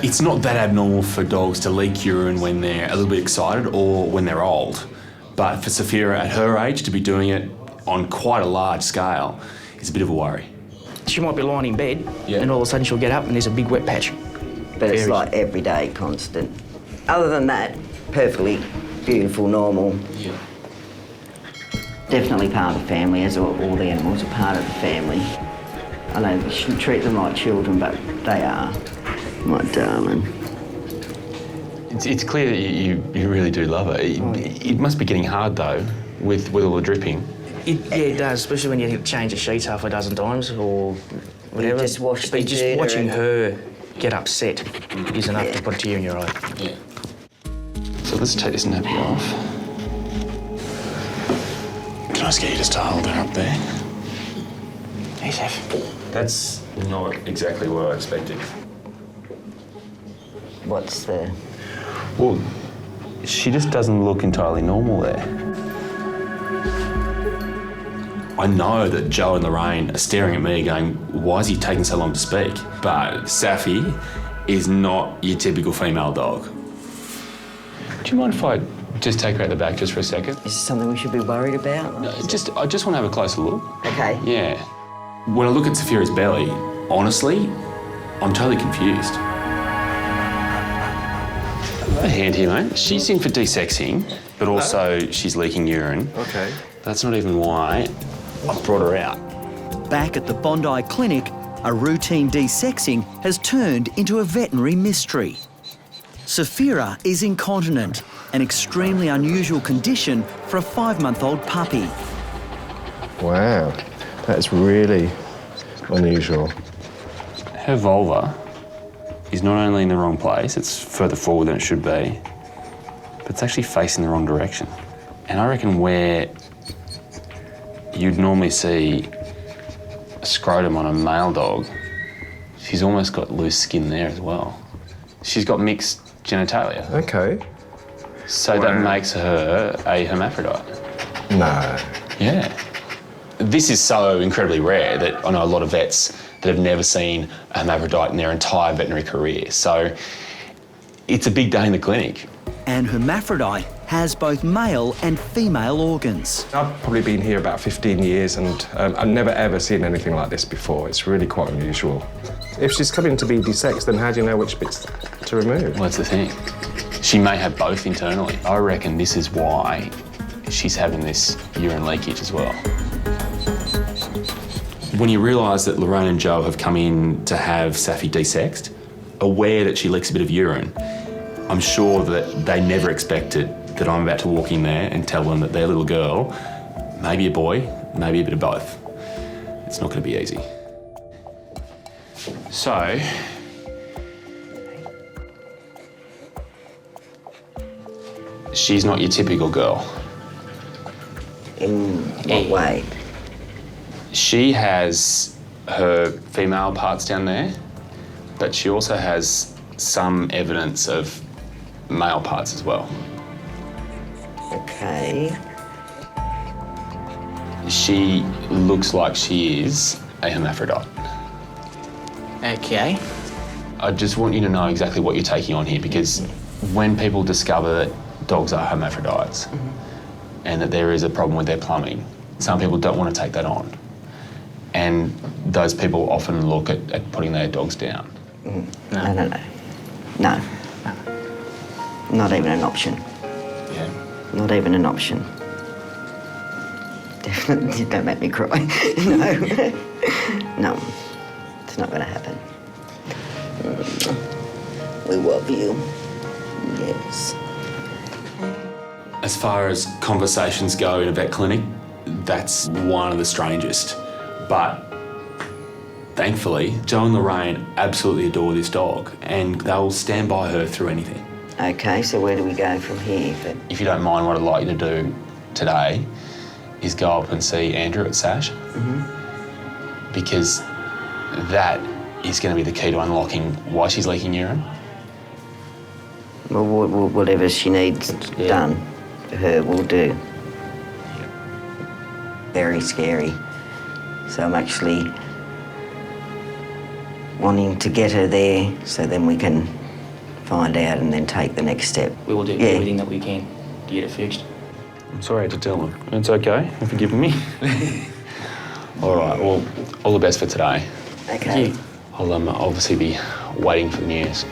It's not that abnormal for dogs to leak urine when they're a little bit excited or when they're old. But for Sapphira at her age to be doing it on quite a large scale is a bit of a worry. She might be lying in bed and all of a sudden she'll get up and there's a big wet patch. But it's like every day, constant. Other than that, perfectly beautiful, normal. Yeah. Definitely part of the family, as all the animals are part of the family. I know we shouldn't treat them like children, but they are. My darling. It's clear that you really do love her. It must be getting hard, though, with all the dripping. It does, especially when you change the sheets half a dozen times or whatever. Just wash the just dirt watching and... her get upset is enough to put a tear in your eye. Yeah. So let's take this nappy off. Can I just get you just to hold her up there? Hey, Seth. That's not exactly what I expected. What's the... Well, she just doesn't look entirely normal there. I know that Joe and Lorraine are staring at me going, why is he taking so long to speak? But Saffy is not your typical female dog. Do you mind if I just take her out the back just for a second? Is this something we should be worried about? I just want to have a closer look. Okay. Yeah. When I look at Sapphira's belly, honestly, I'm totally confused. A hand here, mate. She's in for desexing, but also she's leaking urine. Okay. That's not even why I brought her out. Back at the Bondi clinic, a routine desexing has turned into a veterinary mystery. Sapphira is incontinent, an extremely unusual condition for a 5-month-old puppy. Wow, that's really unusual. Her vulva is not only in the wrong place, it's further forward than it should be, but it's actually facing the wrong direction. And I reckon where you'd normally see a scrotum on a male dog, she's almost got loose skin there as well. She's got mixed genitalia. Okay. So that makes her a hermaphrodite. No. Yeah. This is so incredibly rare that I know a lot of vets that have never seen a hermaphrodite in their entire veterinary career. So it's a big day in the clinic. And hermaphrodite has both male and female organs. I've probably been here about 15 years and I've never ever seen anything like this before. It's really quite unusual. If she's coming to be desexed, then how do you know which bits to remove? Well, that's the thing. She may have both internally. I reckon this is why she's having this urine leakage as well. When you realise that Lorraine and Joe have come in to have Saffy desexed, aware that she leaks a bit of urine, I'm sure that they never expected that I'm about to walk in there and tell them that their little girl, maybe a boy, maybe a bit of both. It's not going to be easy. So, she's not your typical girl. In what way? She has her female parts down there, but she also has some evidence of male parts as well. Okay. She looks like she is a hermaphrodite. Okay. I just want you to know exactly what you're taking on here, because when people discover that dogs are hermaphrodites and that there is a problem with their plumbing, some people don't want to take that on. And those people often look at putting their dogs down. No. No. Not even an option. Yeah. Not even an option. Definitely, don't make me cry. No. No. It's not going to happen. We love you. Yes. As far as conversations go in a vet clinic, that's one of the strangest. But thankfully, Joe and Lorraine absolutely adore this dog and they'll stand by her through anything. Okay, so where do we go from here? If you don't mind, what I'd like you to do today is go up and see Andrew at Sash. Because that is going to be the key to unlocking why she's leaking urine. Well, whatever she needs done for her, we'll do. Very scary. So I'm actually wanting to get her there so then we can find out and then take the next step. We will do everything that we can to get it fixed. I'm sorry I had to tell them. It's okay. You've forgiven me. All right, well, all the best for today. Okay. I'll obviously be waiting for the news.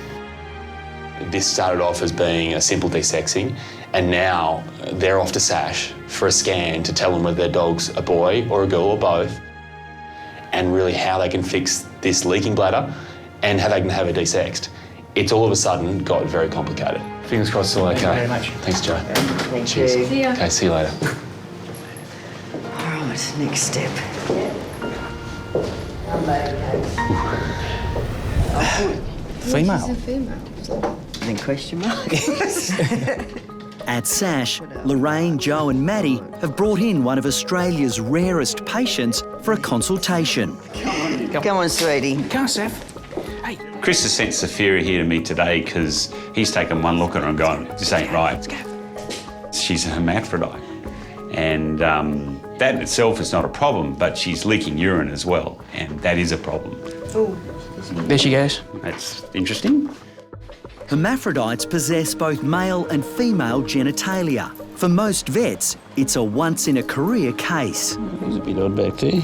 This started off as being a simple desexing, and now they're off to SASH for a scan to tell them whether their dog's a boy or a girl or both, and really how they can fix this leaking bladder and how they can have it desexed. It's all of a sudden got very complicated. Fingers crossed it's all okay. Thank you very much. Thanks, Joe. Thank Cheers. you. See ya. Okay, see you later. All right, next step. Female. She's a female. Any question mark? At SASH, Lorraine, Joe and Maddie have brought in one of Australia's rarest patients for a consultation. Come on, sweetie. Come on, Seth. Chris has sent Saphira here to me today because he's taken one look at her and gone, this ain't right. She's a hermaphrodite. And that in itself is not a problem, but she's leaking urine as well, and that is a problem. There she goes. That's interesting. Hermaphrodites possess both male and female genitalia. For most vets, it's a once-in-a-career case. There's a bit odd back there.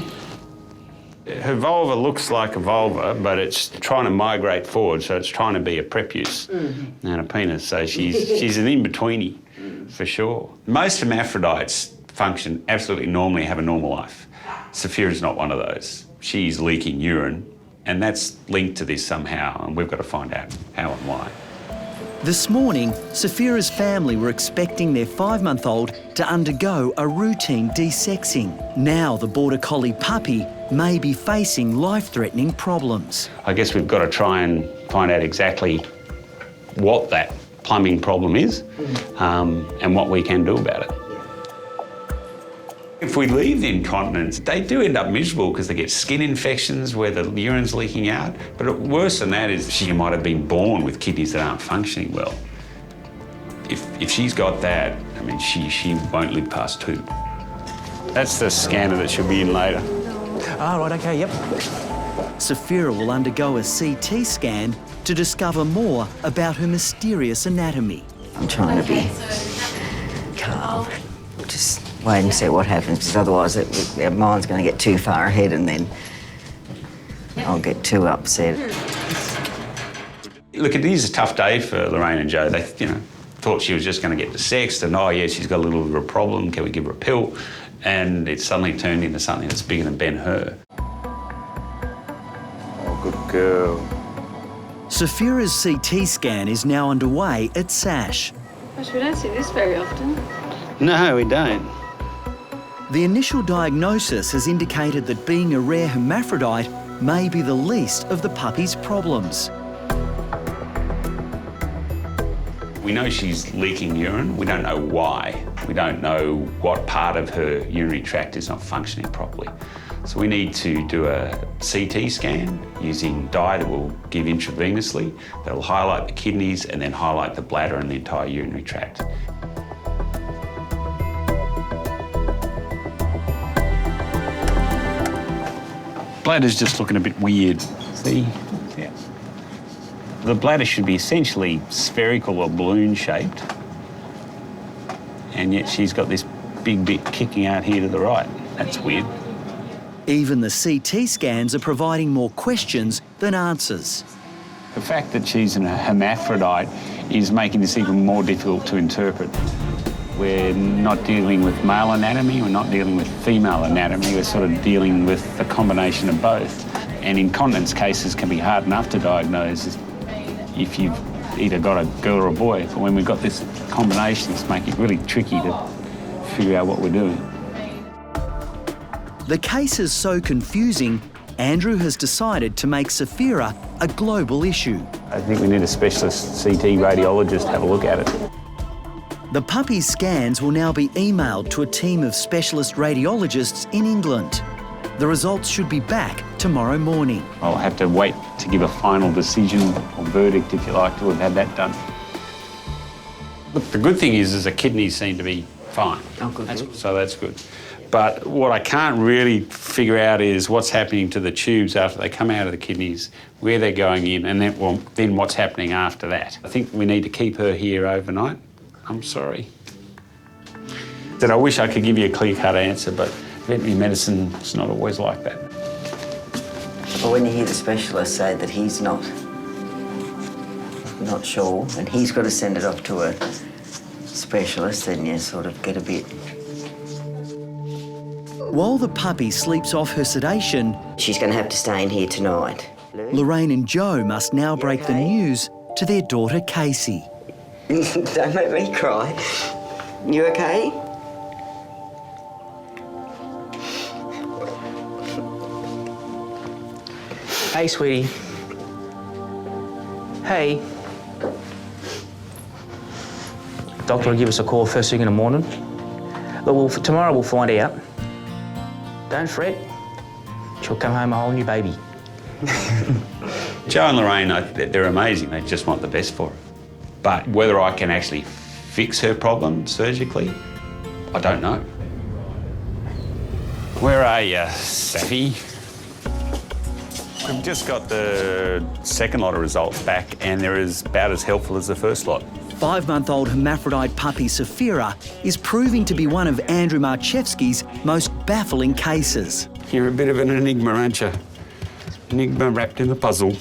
Her vulva looks like a vulva, but it's trying to migrate forward, so it's trying to be a prepuce and a penis. So she's an in-betweenie, for sure. Most hermaphrodites function absolutely normally, have a normal life. Saphira's not one of those. She's leaking urine, and that's linked to this somehow, and we've got to find out how and why. This morning, Saphira's family were expecting their 5-month-old to undergo a routine desexing. Now the Border Collie puppy may be facing life-threatening problems. I guess we've got to try and find out exactly what that plumbing problem is and what we can do about it. If we leave the incontinence, they do end up miserable because they get skin infections where the urine's leaking out. But worse than that is she might have been born with kidneys that aren't functioning well. If she's got that, I mean, she won't live past 2. That's the scanner that she'll be in later. Oh, right, okay, yep. Saphira will undergo a CT scan to discover more about her mysterious anatomy. I'm trying to be calm. Just wait and see what happens, because otherwise our mind's going to get too far ahead and then I'll get too upset. Look, it is a tough day for Lorraine and Joe. They, thought she was just going to get desexed and, oh, yeah, she's got a little bit of a problem, can we give her a pill? And it suddenly turned into something that's bigger than Ben-Hur. Oh, good girl. Saphira's CT scan is now underway at SASH. Gosh, we don't see this very often. No, we don't. The initial diagnosis has indicated that being a rare hermaphrodite may be the least of the puppy's problems. We know she's leaking urine. We don't know why. We don't know what part of her urinary tract is not functioning properly. So we need to do a CT scan using dye that we'll give intravenously. That'll highlight the kidneys and then highlight the bladder and the entire urinary tract. Bladder's just looking a bit weird. See? Yeah. The bladder should be essentially spherical or balloon-shaped, and yet she's got this big bit kicking out here to the right. That's weird. Even the CT scans are providing more questions than answers. The fact that she's a hermaphrodite is making this even more difficult to interpret. We're not dealing with male anatomy, we're not dealing with female anatomy, we're sort of dealing with a combination of both. And incontinence cases can be hard enough to diagnose if you've either got a girl or a boy. But when we've got this combination, it's making it really tricky to figure out what we're doing. The case is so confusing, Andrew has decided to make Saphira a global issue. I think we need a specialist CT radiologist to have a look at it. The puppy's scans will now be emailed to a team of specialist radiologists in England. The results should be back tomorrow morning. I'll have to wait to give a final decision or verdict, if you like, to have had that done. Look, the good thing is the kidneys seem to be fine. Oh, good. So that's good. But what I can't really figure out is what's happening to the tubes after they come out of the kidneys, where they're going in, and then what's happening after that. I think we need to keep her here overnight. I'm sorry. I wish I could give you a clear-cut answer, but veterinary medicine is not always like that. Well, when you hear the specialist say that he's not sure and he's got to send it off to a specialist, then you sort of get a bit... While the puppy sleeps off her sedation, She's going to have to stay in here tonight. Lorraine and Joe must now break the news to their daughter Casey. Don't make me cry. You okay? Hey, sweetie. Hey. Doctor will give us a call first thing in the morning. Look, tomorrow we'll find out. Don't fret. She'll come home a whole new baby. Joe and Lorraine, they're amazing. They just want the best for her. But whether I can actually fix her problem surgically, I don't know. Where are you, Safi? We've just got the second lot of results back, and they're about as helpful as the first lot. 5-month-old hermaphrodite puppy Safira is proving to be one of Andrew Marchevsky's most baffling cases. You're a bit of an enigma, aren't you? Enigma wrapped in a puzzle.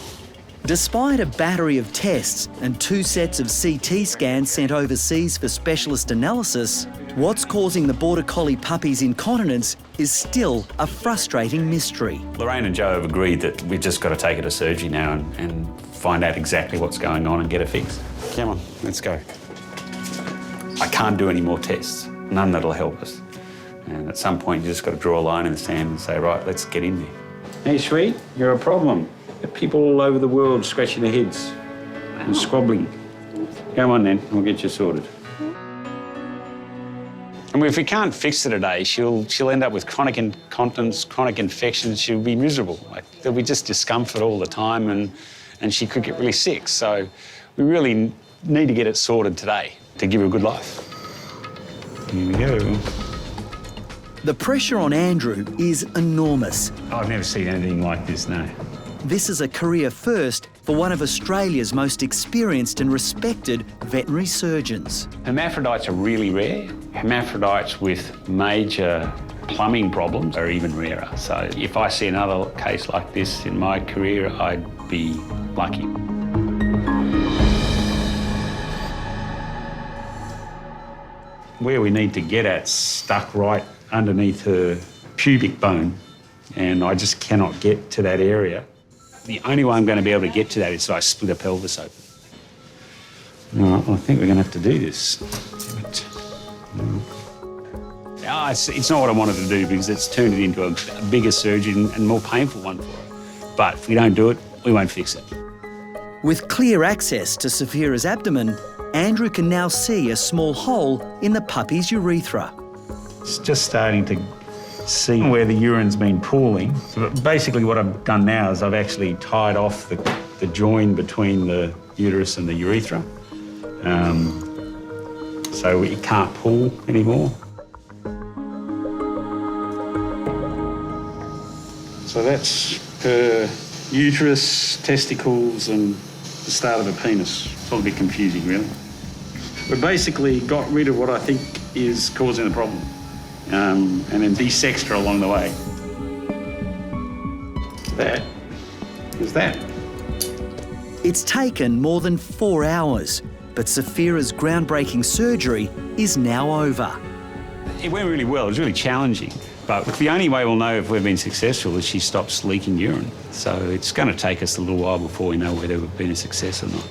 Despite a battery of tests and 2 sets of CT scans sent overseas for specialist analysis, what's causing the Border Collie puppy's incontinence is still a frustrating mystery. Lorraine and Joe have agreed that we've just got to take her to surgery now and find out exactly what's going on and get her fixed. Come on, let's go. I can't do any more tests, none that'll help us. And at some point, you just got to draw a line in the sand and say, right, let's get in there. Hey, sweet, you're a problem. There are people all over the world scratching their heads and squabbling. Come on then, we'll get you sorted. I mean, if we can't fix her today, she'll end up with chronic incontinence, chronic infections. She'll be miserable. Like, there'll be just discomfort all the time, and she could get really sick. So we really need to get it sorted today to give her a good life. Here we go. The pressure on Andrew is enormous. I've never seen anything like this, no. This is a career first for one of Australia's most experienced and respected veterinary surgeons. Hermaphrodites are really rare. Hermaphrodites with major plumbing problems are even rarer. So if I see another case like this in my career, I'd be lucky. Where we need to get at's stuck right underneath her pubic bone, and I just cannot get to that area. The only way I'm going to be able to get to that is if I split her pelvis open. All right, well, I think we're going to have to do this. It's not what I wanted to do because it's turned it into a bigger surgery and more painful one for her. But if we don't do it, we won't fix it. With clear access to Safira's abdomen, Andrew can now see a small hole in the puppy's urethra. It's just starting to see where the urine's been pooling. But basically what I've done now is I've actually tied off the join between the uterus and the urethra. So it can't pool anymore. So that's her uterus, testicles and the start of her penis. It's all a bit confusing, really. We basically got rid of what I think is causing the problem. And then de-sexed her along the way. That is that. It's taken more than 4 hours, but Safira's groundbreaking surgery is now over. It went really well. It was really challenging. But the only way we'll know if we've been successful is she stops leaking urine. So it's going to take us a little while before we know whether we've been a success or not.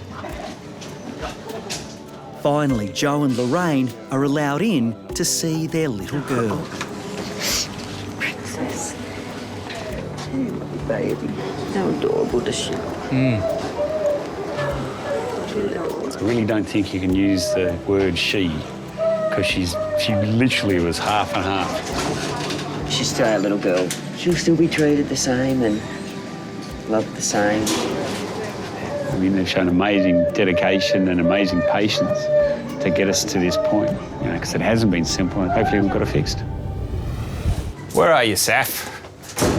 Finally, Joe and Lorraine are allowed in to see their little girl. Princess. Baby. How adorable does she look? I really don't think you can use the word she, because she literally was half and half. She's still our little girl. She'll still be treated the same and loved the same. I mean, they've shown amazing dedication and amazing patience to get us to this point, because it hasn't been simple, and hopefully we've got it fixed. Where are you, Saf?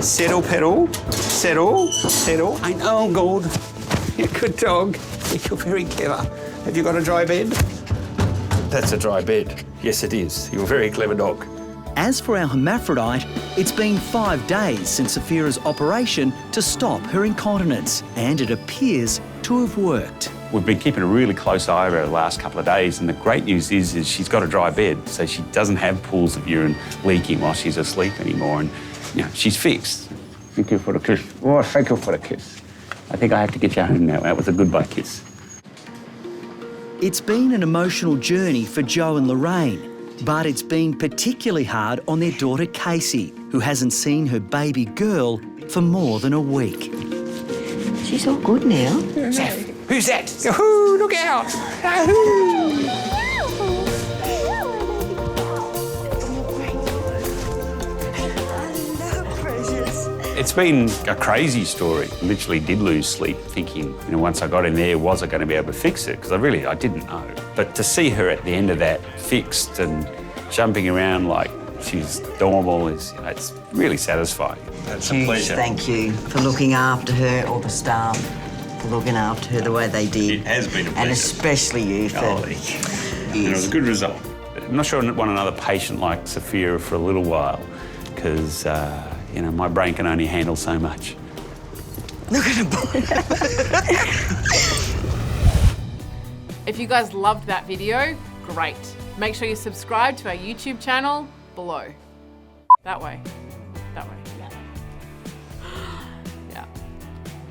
Settle, pedal. Settle, settle. Ain't all good. You're a good dog. You're very clever. Have you got a dry bed? That's a dry bed. Yes, it is. You're a very clever dog. As for our hermaphrodite, it's been 5 days since Sapphira's operation to stop her incontinence, and it appears to have worked. We've been keeping a really close eye over her the last couple of days, and the great news is she's got a dry bed, so she doesn't have pools of urine leaking while she's asleep anymore, and she's fixed. Thank you for the kiss. Oh, thank you for the kiss. I think I have to get you home now. That was a goodbye kiss. It's been an emotional journey for Joe and Lorraine, but it's been particularly hard on their daughter Casey, who hasn't seen her baby girl for more than a week. She's all good now. Who's that? Yahoo! Look out! Yahoo! It's been a crazy story. I literally did lose sleep thinking, once I got in there, was I going to be able to fix it? Because I didn't know. But to see her at the end of that fixed and jumping around like she's normal it's really satisfying. It's a pleasure. Thank you for looking after her, all the staff, for looking after her the way they did. It has been a pleasure. And especially you for It was a good result. I'm not sure I want another patient like Saphira for a little while because, my brain can only handle so much. Look at her. If you guys loved that video, great. Make sure you subscribe to our YouTube channel below. That way.